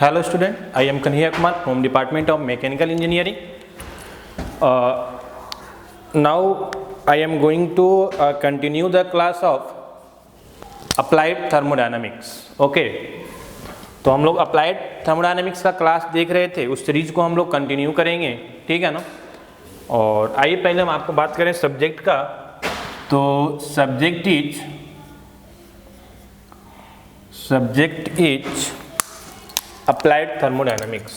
Hello student, I am Kanhaiya Kumar from Department of Mechanical Engineering. Now I am going to continue the class of Applied Thermodynamics. Okay, तो हम लोग Applied Thermodynamics का class देख रहे थे, उस series को हम लोग कंटिन्यू करेंगे, ठीक है ना। और आइए पहले हम आपको बात करें सब्जेक्ट का। तो subject is Applied Thermodynamics.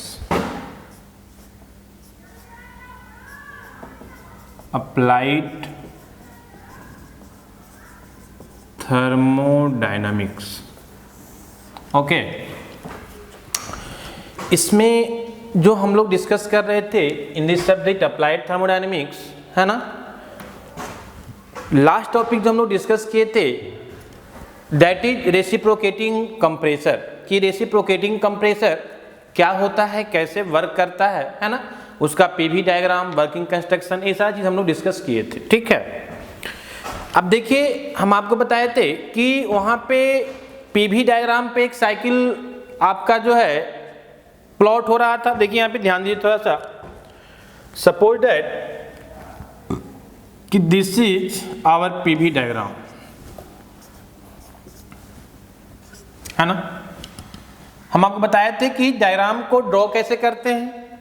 Applied Thermodynamics. Okay, इसमें जो हम लोग डिस्कस कर रहे थे in this subject applied thermodynamics, है ना। लास्ट टॉपिक जो हम लोग डिस्कस किए थे दैट इज रेसिप्रोकेटिंग कंप्रेसर, कि रेसिप्रोकेटिंग कंप्रेसर क्या होता है, कैसे वर्क करता है ना, उसका पीवी डायग्राम, वर्किंग कंस्ट्रक्शन, ये सारी चीज हम लोग डिस्कस किए थे, ठीक है। अब देखिए, हम आपको बताए थे कि वहां पे पीवी डायग्राम पे एक साइकिल आपका जो है प्लॉट हो रहा था। देखिए यहाँ पे ध्यान दीजिए थोड़ा सा। सपोज दैट कि this is our PV diagram, है ना। हम आपको बताए थे कि डायग्राम को ड्रॉ कैसे करते हैं।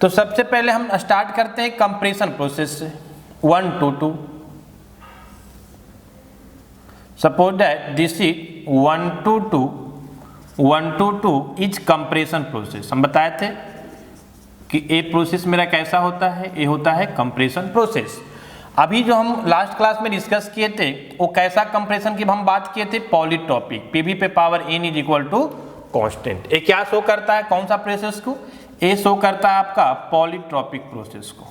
तो सबसे पहले हम स्टार्ट करते हैं कंप्रेशन प्रोसेस से, 1 to 2। Suppose that this is 1 to 2 is compression process. हम बताए थे कि ए प्रोसेस मेरा कैसा होता है, ये होता है कंप्रेशन प्रोसेस। अभी जो हम लास्ट क्लास में डिस्कस किए थे वो कैसा कंप्रेशन की हम बात किए थे, पॉलीट्रॉपिक, पीवी पे power n is equal to constant. ये क्या शो करता है, कौन सा प्रोसेस को, ये शो करता है आपका पॉलीट्रॉपिक प्रोसेस को,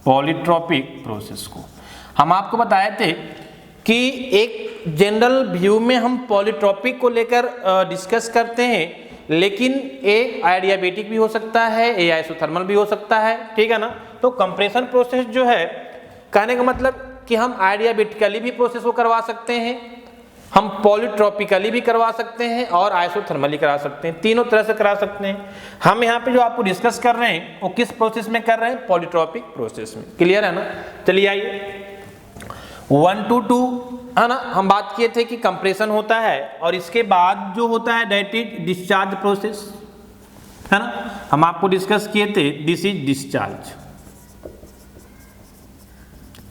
पॉलीट्रॉपिक प्रोसेस को। हम आपको बताए थे कि एक जनरल व्यू में हम पॉलीट्रॉपिक को लेकर डिस्कस करते हैं, लेकिन ए आइडियाबेटिक भी हो सकता है, ए आइसोथर्मल भी हो सकता है, ठीक है ना। तो कंप्रेशन प्रोसेस जो है, कहने का मतलब कि हम आइडियाबेटिकली भी प्रोसेस को करवा सकते हैं, हम पॉलीट्रॉपिकली भी करवा सकते हैं और आइसोथर्मली करा सकते हैं, तीनों तरह से करा सकते हैं। हम यहाँ पे जो आपको डिस्कस कर रहे हैं वो किस प्रोसेस में कर रहे हैं, पॉलीट्रॉपिक प्रोसेस में। क्लियर है ना। चलिए आइए 1 to 2, है ना। हम बात किए थे कि कंप्रेशन होता है और इसके बाद जो होता है दैट इज डिस्चार्ज प्रोसेस, है ना। हम आपको डिस्कस किए थे दिस इज डिस्चार्ज,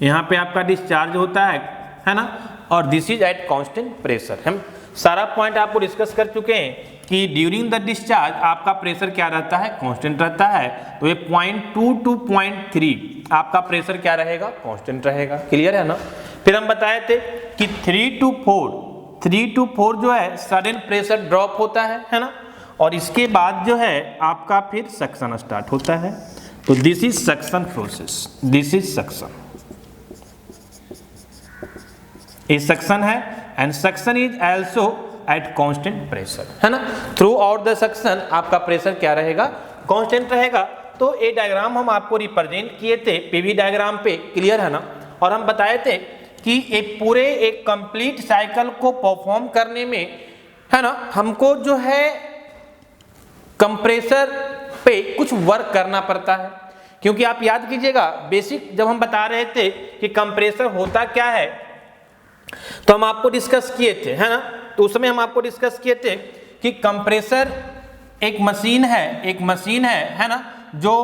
यहाँ पे आपका डिस्चार्ज होता है ना। और this is at constant pressure. हम सारा पॉइंट आपको डिस्कस कर चुके हैं कि ड्यूरिंग द डिस्चार्ज आपका प्रेशर क्या रहता है, कांस्टेंट रहता है। तो ये 0.2 to 0.3 आपका प्रेशर क्या रहेगा, कांस्टेंट रहेगा। क्लियर है ना। फिर हम बताए थे कि 3 to 4 जो है सडन प्रेशर ड्रॉप होता है ना। और इसके बाद जो है आपका फिर सक्शन स्टार्ट होता है। तो this is suction process, this is suction, ये सक्शन है and suction is also at constant pressure, है ना। थ्रू आउट द सक्शन आपका प्रेशर क्या रहेगा, कांस्टेंट रहेगा। तो ये डायग्राम हम आपको रिप्रेजेंट किए थे पीवी डायग्राम पे। क्लियर है ना। और हम बताए थे कि एक पूरे एक कंप्लीट साइकिल को परफॉर्म करने में, है ना, हमको जो है कंप्रेसर पे कुछ वर्क करना पड़ता है। क्योंकि आप याद कीजिएगा बेसिक जब हम बता रहे थे कि कंप्रेसर होता क्या है, तो हम आपको डिस्कस किए थे, है ना। तो उस समय हम आपको डिस्कस किए थे कि कंप्रेसर एक मशीन है, है ना। जो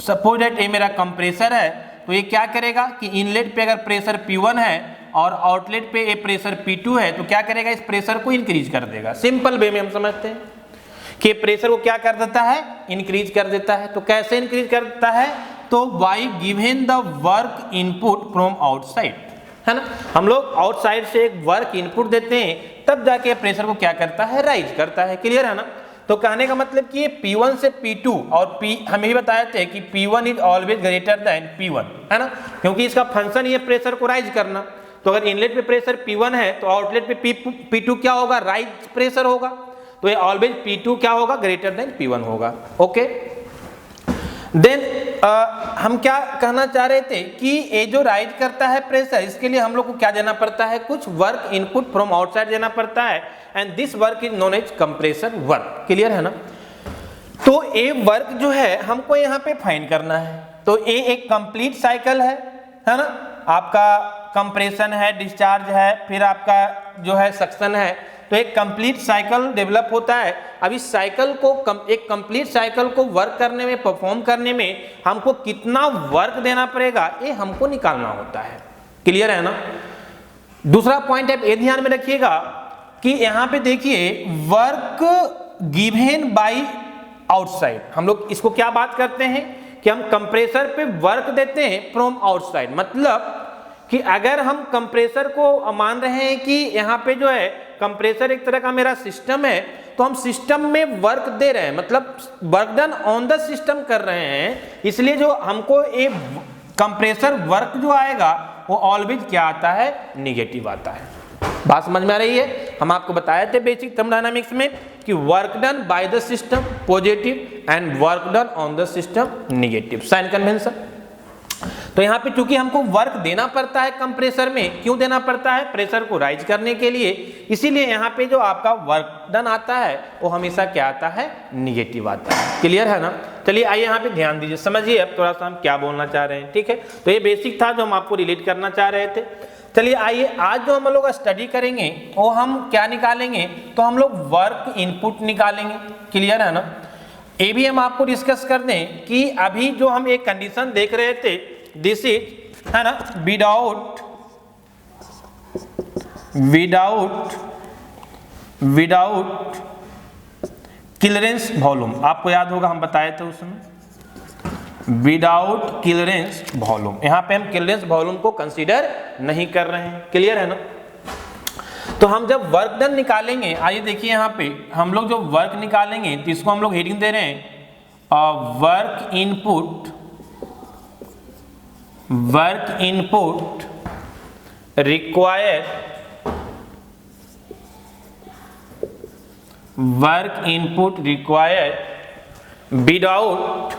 सपोज दैट ये मेरा कंप्रेसर है, तो ये क्या करेगा कि इनलेट पे अगर प्रेशर P1 है और आउटलेट पे ये प्रेशर P2 है, तो क्या करेगा, इस प्रेशर को इंक्रीज कर देगा। सिंपल वे में हम समझते हैं कि प्रेशर को क्या कर देता है, इंक्रीज कर देता है। तो कैसे इंक्रीज करता है, तो bye given the work input from outside, है ना। हम लोग आउटसाइड से एक वर्क इनपुट देते हैं, तब जाके प्रेशर को क्या करता है, राइज करता है। क्लियर है ना। तो कहने का मतलब कि ये P1 से P2 और हमें भी बताए थे कि P1 is always greater than P1, है ना। क्योंकि इसका फंक्शन ये प्रेशर को राइज करना। तो अगर इनलेट पे प्रेशर P1 है तो आउटलेट पे P2 क्या होगा, राइज प्रेशर होगा। तो ये ऑलवेज P2 क्या होगा, ग्रेटर देन P1 होगा। ओके। देन हम क्या कहना चाह रहे थे कि ये जो राइज करता है प्रेशर, इसके लिए हम लोग को क्या देना पड़ता है, कुछ वर्क इनपुट फ्रॉम आउटसाइड देना पड़ता है, and this work is known as compressor work. Clear है ना? तो ये वर्क जो है हमको यहाँ पे फाइंड करना है। तो ये एक कंप्लीट साइकिल है ना? आपका कंप्रेशन है, डिस्चार्ज है, फिर आपका जो है सक्शन है, तो एक कंप्लीट साइकिल डेवलप होता है। अब इस साइकिल को एक कंप्लीट साइकिल को वर्क करने में, परफॉर्म करने में हमको कितना वर्क देना पड़ेगा, ये हमको निकालना होता है। क्लियर है ना? दूसरा पॉइंट आप ये ध्यान में रखिएगा कि यहाँ पे देखिए वर्क गिवन बाय आउटसाइड, हम लोग इसको क्या बात करते हैं कि हम कंप्रेसर पे वर्क देते हैं फ्रॉम आउटसाइड। मतलब कि अगर हम कंप्रेसर को मान रहे हैं कि यहाँ पे जो है कंप्रेसर एक तरह का मेरा सिस्टम है, तो हम सिस्टम में वर्क दे रहे हैं, मतलब work done on the system कर रहे हैं। इसलिए जो हमको ये कंप्रेसर वर्क जो आएगा वो ऑलवेज क्या आता है, निगेटिव आता है। बात समझ में आ रही है? हम आपको बताए थे बेसिक थर्मोडायनामिक्स में कि work done by the system positive and work done on the system negative, sign convention. तो यहाँ पे चूंकि हमको वर्क देना पड़ता है कंप्रेसर में, क्यों देना पड़ता है, प्रेशर को राइज करने के लिए, इसीलिए यहाँ पे जो आपका वर्क डन आता है वो हमेशा क्या आता है, निगेटिव आता है। क्लियर है ना? चलिए आइए यहाँ पे ध्यान दीजिए, समझिए अब थोड़ा सा हम क्या बोलना चाह रहे हैं। ठीक है, तो ये बेसिक था जो हम आपको रिलेट करना चाह रहे थे। चलिए आइए आज जो हम लोग स्टडी करेंगे वो हम क्या निकालेंगे, तो हम लोग वर्क इनपुट निकालेंगे। क्लियर है ना? ये भी हम आपको डिस्कस कर दें कि अभी जो हम एक कंडीशन देख रहे थे, दिस इज है ना, विदाउट क्लियरेंस वॉल्यूम, आपको याद होगा हम बताए थे उसमें, विदाउट क्लियरेंस वॉल्यूम। यहाँ पे हम क्लियरेंस वॉल्यूम को कंसीडर नहीं कर रहे हैं। क्लियर है ना? तो हम जब वर्क डन निकालेंगे, आइए देखिए यहाँ पे हम लोग जो वर्क निकालेंगे तो इसको हम लोग हेडिंग दे रहे हैं work input required without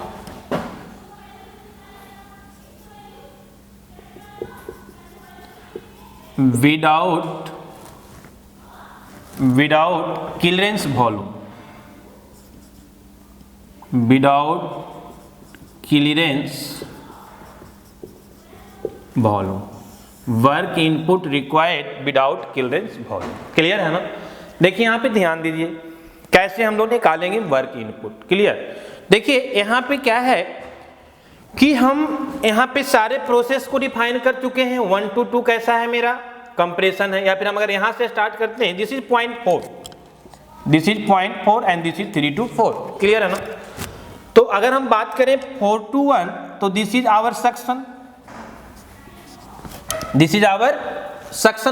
clearance volume, work input required without clearance volume. Clear है ना? देखिए यहाँ पे ध्यान दीजिए कैसे हम लोग निकालेंगे वर्क इनपुट। क्लियर? देखिए यहाँ पे क्या है कि हम यहाँ पे सारे प्रोसेस को डिफाइन कर चुके हैं। 1 to 2 कैसा है मेरा, कंप्रेशन है, या फिर हम अगर यहाँ से स्टार्ट करते हैं, this is point 4 and this is 3 to 4। Clear है ना? तो अगर हम बात करें 4 to 1, तो this is our suction,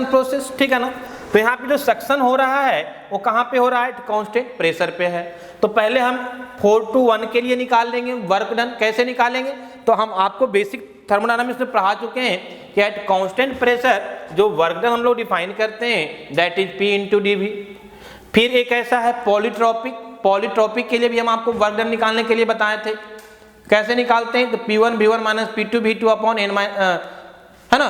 process. ठीक है ना? तो यहाँ पे जो सक्शन हो रहा है वो कहाँ पे हो रहा है, कांस्टेंट प्रेशर पे है। तो पहले हम 4 to 1 के लिए निकाल लेंगे वर्क डन। कैसे निकालेंगे, तो हम आपको बेसिक थर्मोडायनामिक्स में पढ़ा चुके हैं कि एट कांस्टेंट प्रेशर जो वर्क डन हम लोग डिफाइन करते हैं that is P into dV। फिर एक ऐसा है पॉलीट्रॉपिक के लिए भी हम आपको वर्क डन निकालने के लिए बताए थे। कैसे निकालते हैं, तो P1 V1 minus P2 V2 upon n है ना,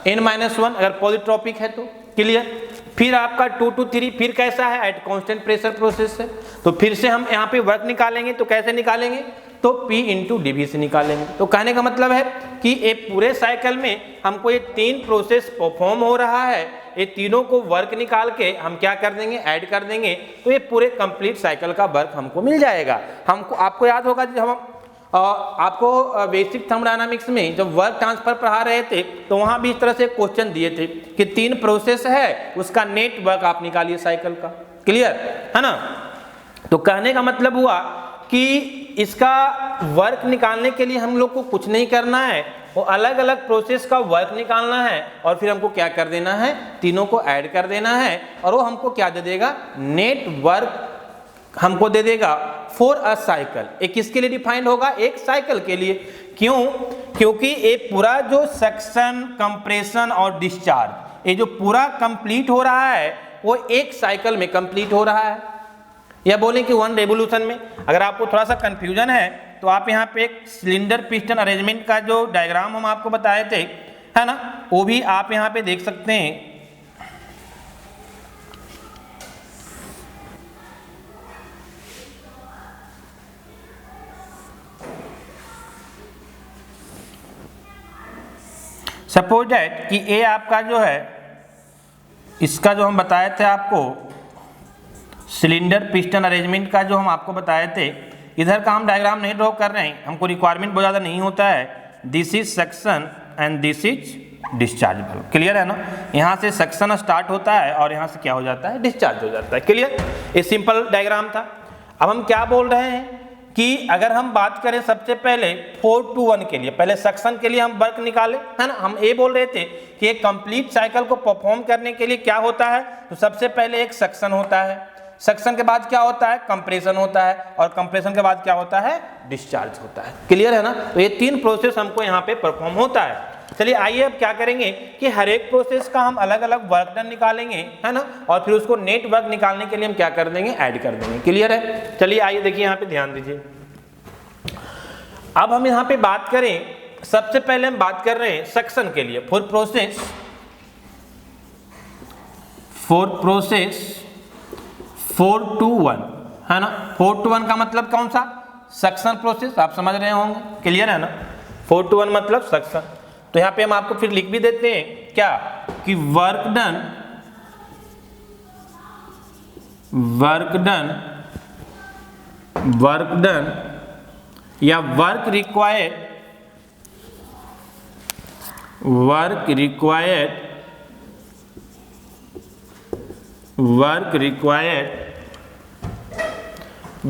n-1 अगर पॉलीट्रॉपिक है तो। क्लियर? फिर आपका 2 to 3 फिर कैसा है, एट कांस्टेंट प्रेशर प्रोसेस है। तो फिर से हम यहाँ पे वर्क निकालेंगे, तो कैसे निकालेंगे, तो P into dV से निकालेंगे। तो कहने का मतलब है कि ये पूरे साइकिल में हमको ये 3 प्रोसेस परफॉर्म हो रहा है, ये तीनों को वर्क निकाल के हम क्या कर देंगे, ऐड कर देंगे, तो ये पूरे कंप्लीट साइकिल का वर्क हमको मिल जाएगा। हमको आपको याद होगा जब हम आपको बेसिक थर्मोडायनामिक्स में जब वर्क ट्रांसफर पढ़ा रहे थे तो वहां भी इस तरह से क्वेश्चन दिए थे कि 3 प्रोसेस है, उसका नेट वर्क आप निकालिए साइकिल का। क्लियर है ना? तो कहने का मतलब हुआ कि इसका वर्क निकालने के लिए हम लोग को कुछ नहीं करना है, वो अलग अलग प्रोसेस का वर्क निकालना है और फिर हमको क्या कर देना है, तीनों को ऐड कर देना है, और वो हमको क्या दे देगा, नेट वर्क हमको दे देगा फॉर अ साइकिल। एक किसके लिए डिफाइंड होगा, एक साइकिल के लिए। क्यों? क्योंकि ये पूरा जो सक्शन, कंप्रेशन और डिस्चार्ज, ये जो पूरा कंप्लीट हो रहा है वो एक साइकिल में कंप्लीट हो रहा है, या बोलें कि 1 रेवोल्यूशन में। अगर आपको थोड़ा सा कंफ्यूजन है तो आप यहाँ पे एक सिलेंडर पिस्टन अरेंजमेंट का जो डायग्राम हम आपको बताए थे, है ना, वो भी आप यहाँ पे देख सकते हैं। सपोज दैट कि ए आपका जो है, इसका जो हम बताए थे आपको सिलेंडर पिस्टन अरेंजमेंट का जो हम आपको बताए थे, इधर का हम डायग्राम नहीं ड्रॉ कर रहे हैं, हमको रिक्वायरमेंट बहुत ज़्यादा नहीं होता है। This is suction and this is discharge valve, clear है ना। यहाँ से सक्शन स्टार्ट होता है और यहाँ से क्या हो जाता है, डिस्चार्ज हो जाता है, क्लियर। ये सिंपल डायग्राम था। अब हम क्या बोल रहे हैं कि अगर हम बात करें सबसे पहले 4 to 1 के लिए, पहले सक्शन के लिए हम वर्क निकाले, है ना। हम ये बोल रहे थे कि एक कंप्लीट साइकिल को परफॉर्म करने के लिए क्या होता है, तो सबसे पहले एक सक्शन होता है, सक्शन के बाद क्या होता है, कंप्रेशन होता है, और कंप्रेशन के बाद क्या होता है, डिस्चार्ज होता है, क्लियर है ना। तो ये 3 प्रोसेस हमको यहाँ पे परफॉर्म होता है। चलिए आइए अब क्या करेंगे कि हर एक प्रोसेस का हम अलग अलग वर्क डन निकालेंगे, है ना, और फिर उसको नेट वर्क निकालने के लिए हम क्या कर देंगे, ऐड कर देंगे, क्लियर है। चलिए आइए देखिए यहाँ पे ध्यान दीजिए। अब हम यहाँ पे बात करें, सबसे पहले हम बात कर रहे हैं सक्शन के लिए, फॉर प्रोसेस 4 to 1, है ना। 4 to 1 का मतलब कौन सा, सक्शन प्रोसेस, आप समझ रहे होंगे, क्लियर है ना। 4 to 1 मतलब सक्शन। तो यहाँ पे हम आपको फिर लिख भी देते हैं क्या, कि वर्क डन या work required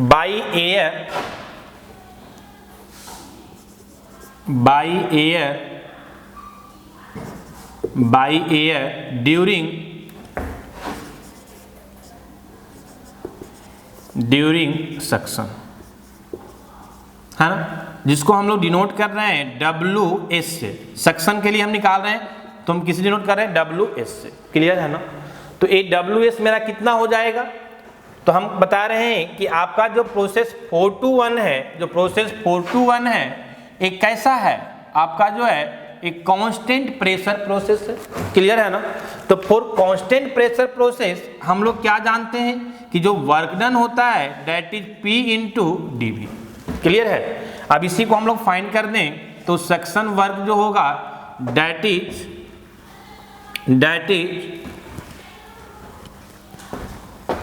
by air during suction, है ना, जिसको हम लोग डिनोट कर रहे हैं WS से। सक्शन के लिए हम निकाल रहे हैं तो हम किसी डिनोट कर रहे हैं WS से, क्लियर है ना। तो ये WS मेरा कितना हो जाएगा, तो हम बता रहे हैं कि आपका जो प्रोसेस 4 to 1 है, जो प्रोसेस 4 to 1 है, एक कैसा है, आपका जो है एक कांस्टेंट प्रेशर प्रोसेस है, क्लियर है ना। तो फॉर कांस्टेंट प्रेशर प्रोसेस हम लोग क्या जानते हैं कि जो वर्क डन होता है that is P into dV, clear है। अब इसी को हम लोग फाइंड कर दें तो सक्शन वर्क जो होगा दैट इज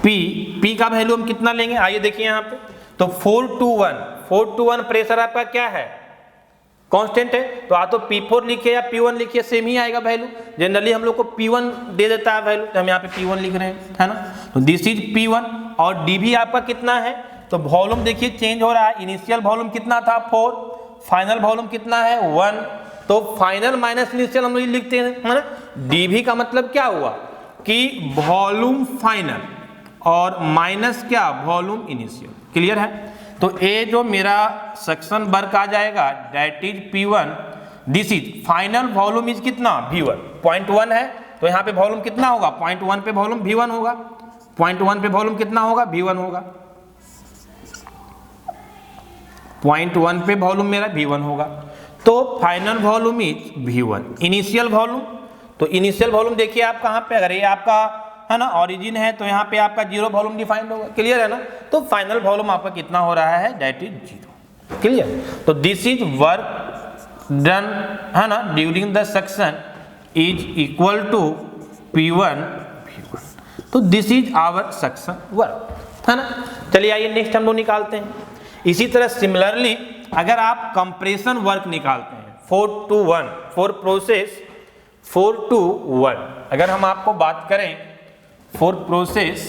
P का वैल्यू हम कितना लेंगे, आइए देखिए यहाँ पे। तो 4 to 1 प्रेशर आपका क्या है, कांस्टेंट है, तो आ तो P4 लिखे या P1 लिखिए, सेम ही आएगा वैल्यू। जनरली हम लोग को P1 दे देता है वैल्यू, तो हम यहाँ पे P1 लिख रहे हैं, है ना। तो दिस इज P1 और dV आपका कितना है, तो वॉल्यूम देखिए चेंज हो रहा है। इनिशियल वॉल्यूम कितना था 4, फाइनल वॉल्यूम कितना है 1, तो फाइनल माइनस इनिशियल हम लोग लिखते हैं, है ना। dV का मतलब क्या हुआ कि वॉल्यूम फाइनल और माइनस क्या, वॉल्यूम इनिशियल, क्लियर है। तो ए जो मेरा सक्शन वर्क आ जाएगा that is P1, this is final volume is कितना V1, 0.1 है, तो यहाँ पे वॉल्यूम कितना होगा, 0.1 पे वॉल्यूम V1 होगा, 0.1 पे वॉल्यूम कितना होगा, V1 होगा, 0.1 पे वॉल्यूम मेरा V1 होगा। तो final volume is V1। Initial volume, तो इनिशियल वॉल्यूम देखिए आप कहाँ पे, अगर ये आपका है ना ऑरिजिन है तो यहाँ पे आपका 0 वॉल्यूम डिफाइंड होगा, क्लियर है ना। तो फाइनल वॉल्यूम आपका कितना हो रहा है, दैट इज 0, क्लियर। तो दिस इज वर्क डन, है ना, during the suction is equal to P1 V1। तो this is our suction work, है ना। चलिए आइए नेक्स्ट हम लोग निकालते हैं। इसी तरह सिमिलरली अगर आप कंप्रेशन वर्क निकालते हैं 4 to 1, फॉर प्रोसेस 4 to 1, अगर हम आपको बात करें फॉर प्रोसेस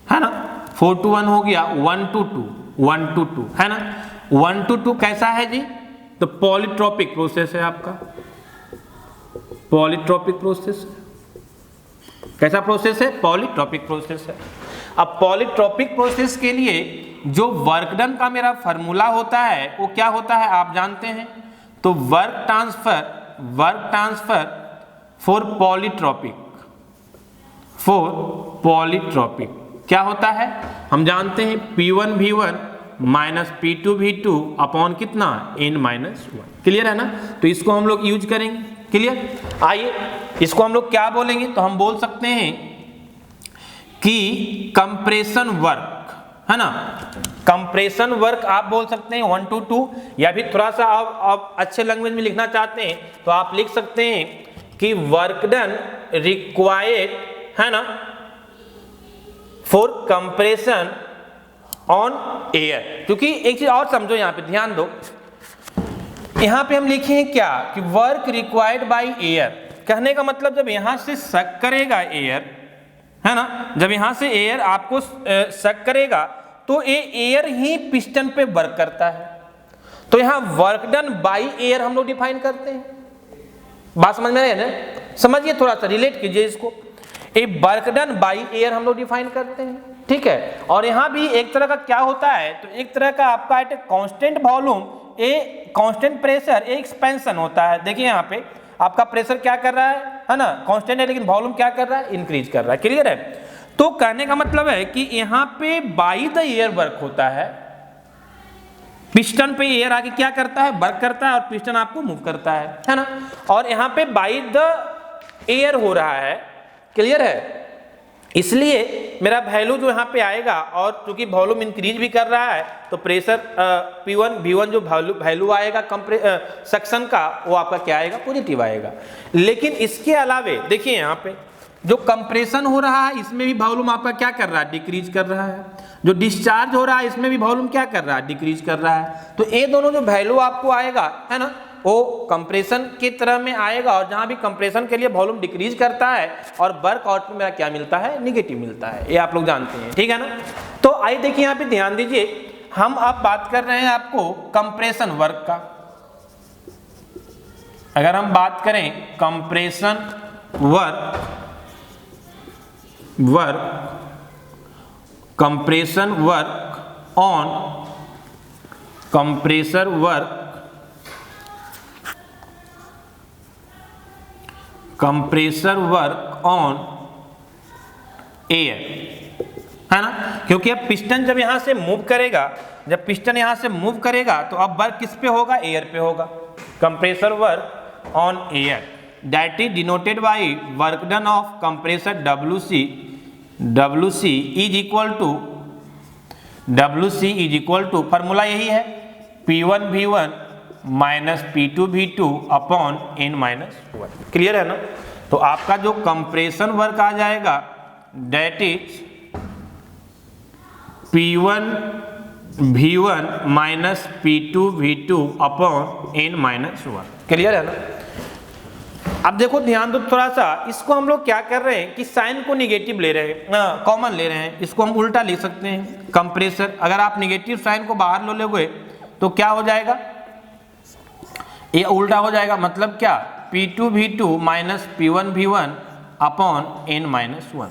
है ना, 4 to 1 हो गया, 1 to 2 है ना। 1 to 2 कैसा है जी, तो पॉलीट्रोपिक प्रोसेस है आपका, पॉलीट्रोपिक प्रोसेस। कैसा प्रोसेस है, पॉलीट्रोपिक प्रोसेस है। अब पॉलीट्रोपिक प्रोसेस के लिए जो वर्क डन का मेरा फार्मूला होता है वो क्या होता है आप जानते हैं, तो वर्क ट्रांसफर फॉर पॉलीट्रोपिक, क्या होता है, हम जानते हैं P1 V1 minus P2 V2 upon कितना n-1। क्लियर है ना। तो इसको हम लोग यूज करेंगे। क्लियर। आइए इसको हम लोग क्या बोलेंगे, तो हम बोल सकते हैं कि कंप्रेशन वर्क, है ना। कंप्रेशन वर्क आप बोल सकते हैं 1 to 2, या फिर थोड़ा सा आप अच्छे लैंग्वेज में लिखना चाहते हैं तो आप लिख सकते हैं कि वर्क डन रिक्वायर्ड, है ना, फॉर कंप्रेशन ऑन एयर। क्योंकि एक चीज और समझो, यहां पे ध्यान दो, यहां पे हम लिखे हैं क्या कि वर्क रिक्वायर्ड बाय एयर। कहने का मतलब जब यहां से सक करेगा एयर, है ना, जब यहां से एयर आपको सक करेगा तो ये एयर ही पिस्टन पे वर्क करता है। तो यहां वर्क डन बाय एयर हम लोग डिफाइन करते हैं। बात समझ में आ रही है ना। समझिए, थोड़ा सा रिलेट कीजिए इसको। ए वर्क डन बाय एयर हम लोग डिफाइन करते हैं, ठीक है। और यहां भी एक तरह का क्या होता है, तो एक तरह का आपका at constant volume a constant pressure A expansion होता है। देखिए यहां पे आपका प्रेशर क्या कर रहा है ना, कांस्टेंट है, लेकिन वॉल्यूम क्या कर रहा है, इंक्रीज कर रहा है। क्लियर है। तो कहने का मतलब है कि यहां पे बाय द एयर वर्क होता है, पिस्टन पे एयर आके क्या करता है, वर्क करता है, और पिस्टन आपको मूव करता है ना। और यहां पे बाय द एयर हो रहा है। क्लियर है। इसलिए मेरा वैल्यू जो यहाँ पे आएगा, और चूंकि वॉल्यूम इंक्रीज भी कर रहा है तो प्रेशर P1 V1 जो वैल्यू आएगा सक्शन का, वो आपका क्या आएगा, पॉजिटिव आएगा। लेकिन इसके अलावे देखिए यहाँ पे जो कंप्रेशन हो रहा है इसमें भी वॉल्यूम आपका क्या कर रहा है, डिक्रीज कर रहा है। जो डिस्चार्ज हो रहा है इसमें भी वॉल्यूम क्या कर रहा है, डिक्रीज कर रहा है। तो ये दोनों जो वैल्यू आपको आएगा, है ना, वो कंप्रेशन की तरह में आएगा। और जहां भी कंप्रेशन के लिए वॉल्यूम डिक्रीज करता है और वर्क आउटपुट में क्या मिलता है, निगेटिव मिलता है। ये आप लोग जानते हैं, ठीक है ना। तो आइए देखिए यहाँ पे ध्यान दीजिए, हम अब बात कर रहे हैं आपको कंप्रेशन वर्क का। अगर हम बात करें compression compression work on compressor work compressor work on air, है ना। क्योंकि अब पिस्टन जब यहां से मूव करेगा, जब पिस्टन यहां से मूव करेगा तो अब वर्क किस पे होगा, एयर पे होगा। Compressor work on air that is denoted by work done of compressor WC is equal to formula यही है, P1 V1 minus P2 V2 upon n-1। Clear है ना। तो आपका जो कंप्रेशन वर्क आ जाएगा that is P1 V1 minus P2 V2 upon n-1। Clear है ना। अब देखो ध्यान दो थोड़ा सा, इसको हम लोग क्या कर रहे हैं कि साइन को निगेटिव ले रहे हैं, कॉमन ले रहे हैं। इसको हम उल्टा लिख सकते हैं, कंप्रेसर, अगर आप निगेटिव साइन को बाहर लो लोगे तो क्या हो जाएगा, ये उल्टा हो जाएगा। मतलब क्या, P2 V2 minus P1 V1 upon n-1।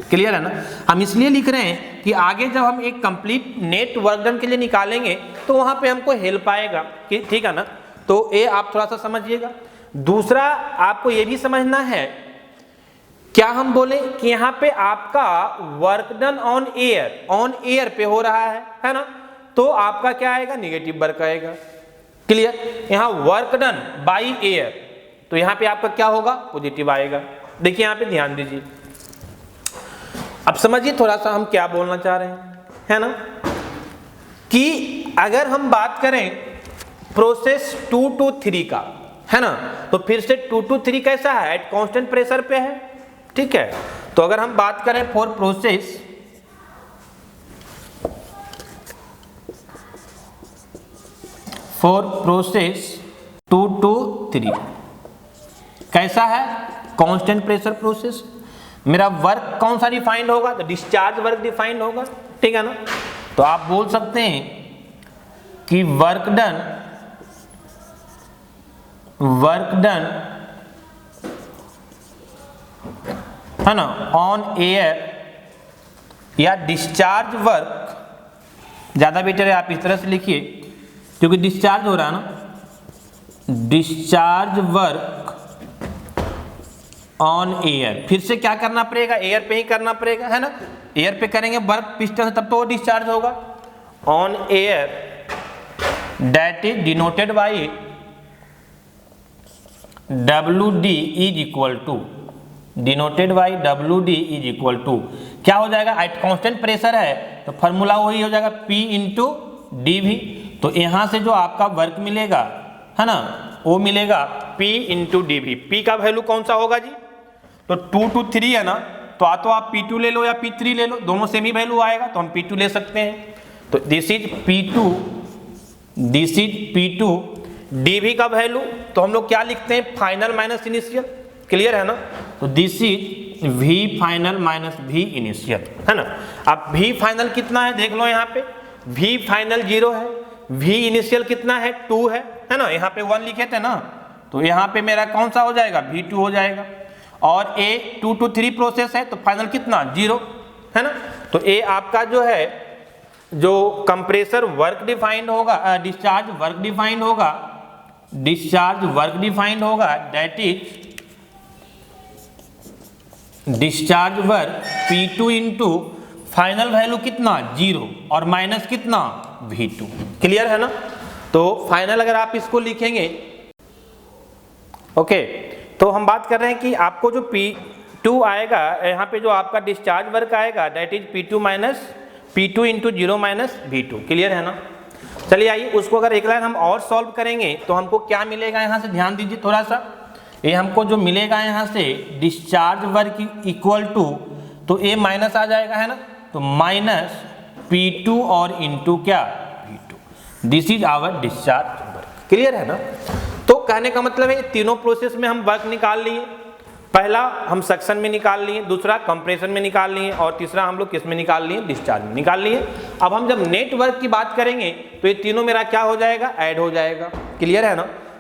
Clear है ना। हम इसलिए लिख रहे हैं कि आगे जब हम एक कंप्लीट नेट वर्क डन के लिए निकालेंगे तो वहां पे हमको हेल्प आएगा, ठीक है ना। तो ये आप थोड़ा सा समझिएगा। दूसरा आपको ये भी समझना है, क्या हम बोले कि यहाँ पे आपका वर्क डन ऑन एयर पे हो रहा है ना। तो आपका क्या आएगा, निगेटिव वर्क आएगा। क्लियर। यहाँ वर्क डन बाय एयर, तो यहाँ पे आपका क्या होगा, पॉजिटिव आएगा। देखिए यहाँ पे ध्यान दीजिए, अब समझिए थोड़ा सा हम क्या बोलना चाह रहे हैं, है ना, कि अगर हम बात करें प्रोसेस 2 to 3 का, है ना, तो फिर से 2 to 3 कैसा है, एट कांस्टेंट प्रेशर पे है, ठीक है। तो अगर हम बात करें फॉर प्रोसेस 2 to 3 कैसा है, कांस्टेंट प्रेशर प्रोसेस। मेरा वर्क कौन सा डिफाइंड होगा, तो डिस्चार्ज वर्क डिफाइंड होगा, ठीक है ना। तो आप बोल सकते हैं कि वर्क डन है ना ऑन एयर या डिस्चार्ज वर्क, ज्यादा बेटर है आप इस तरह से लिखिए क्योंकि डिस्चार्ज हो रहा है ना, डिस्चार्ज वर्क ऑन एयर, फिर से क्या करना पड़ेगा, एयर पे ही करना पड़ेगा, है ना। एयर पे करेंगे वर्क पिस्टन से तब तो वो डिस्चार्ज होगा। On air that is denoted by WD is equal to, denoted by WD is equal to क्या हो जाएगा, एट कांस्टेंट प्रेशर है तो फॉर्मूला वही हो जाएगा P इंटू DV। तो यहां से जो आपका वर्क मिलेगा, है ना, वो मिलेगा P इंटू DV। P का वैल्यू कौन सा होगा जी, तो 2 to 3 है ना, तो आप P2 ले लो या P3 ले लो, दोनों सेम ही वैल्यू आएगा तो हम P2 ले सकते हैं। तो this is P2, this is P2। DV का वैल्यू तो हम लोग क्या लिखते हैं, फाइनल माइनस इनिशियल, क्लियर है ना। तो this is V final minus V initial, है ना। अब V फाइनल कितना है देख लो, यहाँ पे V फाइनल 0 है, V इनिशियल कितना है 2 है ना, यहाँ पे 1 लिखे थे ना, तो यहाँ पे मेरा कौन सा हो जाएगा, V2 हो जाएगा। और A 2 to 3 प्रोसेस है तो फाइनल कितना 0, है ना। तो A आपका जो है, जो कंप्रेसर वर्क डिफाइंड होगा, डिस्चार्ज वर्क डिफाइंड होगा, डिस्चार्ज वर्क डिफाइंड होगा, that is discharge work P2 into final value कितना 0 और माइनस कितना V2, क्लियर है ना। तो फाइनल अगर आप इसको लिखेंगे, ओके, तो हम बात कर रहे हैं कि आपको जो P2 आएगा, यहाँ पे जो आपका डिस्चार्ज वर्क आएगा that is P2 into 0 minus V2, clear है ना। चलिए आइए उसको अगर एक लाइन हम और सॉल्व करेंगे तो हमको क्या मिलेगा, यहाँ से ध्यान दीजिए थोड़ा सा, ये हमको जो मिलेगा यहाँ से डिस्चार्ज वर्क इक्वल टू, तो ए माइनस आ जाएगा, है ना, तो माइनस P2 और इंटू क्या V2, this is our discharge work, clear है ना। तो कहने का मतलब है तीनों प्रोसेस में हम वर्क निकाल लिए, पहला हम सक्शन में निकाल लिए, दूसरा कंप्रेशन में निकाल लिए और तीसरा हम लोग किस में निकाल लिए, डिस्चार्ज में निकाल लिए। अब हम जब नेट वर्क की बात करेंगे तो ये तीनों मेरा क्या हो जाएगा, ऐड हो जाएगा, क्लियर है ना।